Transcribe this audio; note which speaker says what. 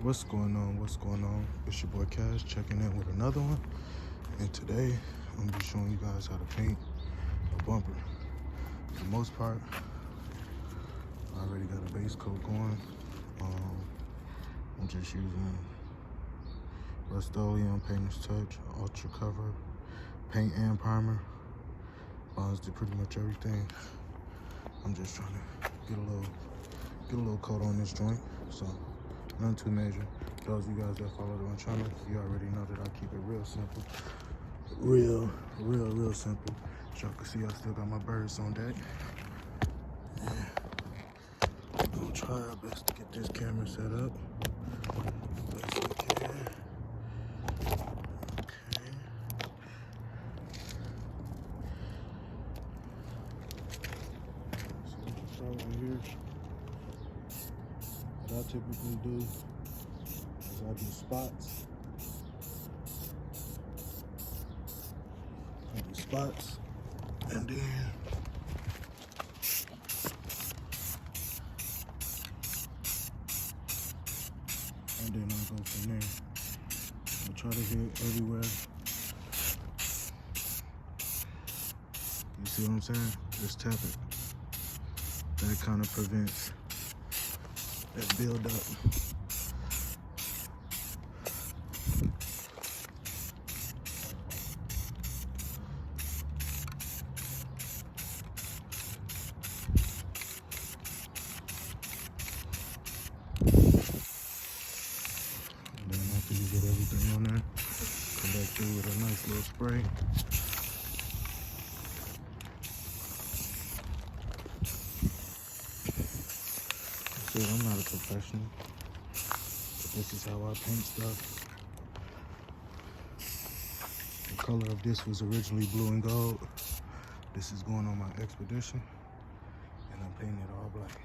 Speaker 1: What's going on? What's going on? It's your boy Cash checking in with another one. And today I'm gonna be showing you guys how to paint a bumper. For the most part, I already got a base coat going. I'm just using Rust-Oleum Painter's Touch, Ultra Cover, paint and primer. Bonds do pretty much everything. I'm just trying to get a little coat on this joint. So nothing too major. Those of you guys that follow my channel, you already know that I keep it real simple. Real simple. As y'all can see, I still got my birds on deck. Yeah. We're gonna try our best to get this camera set up best we can. Okay. So we can start right here. What I typically do is I do spots. And then I'll go from there. I'll try to hit everywhere. You see what I'm saying? Just tap it. That kind of prevents that build up. And then after you get everything on there, come back through with a nice little spray. See, I'm not a professional, but this is how I paint stuff. The color of this was originally blue and gold. This is going on my expedition, and I'm painting it all black.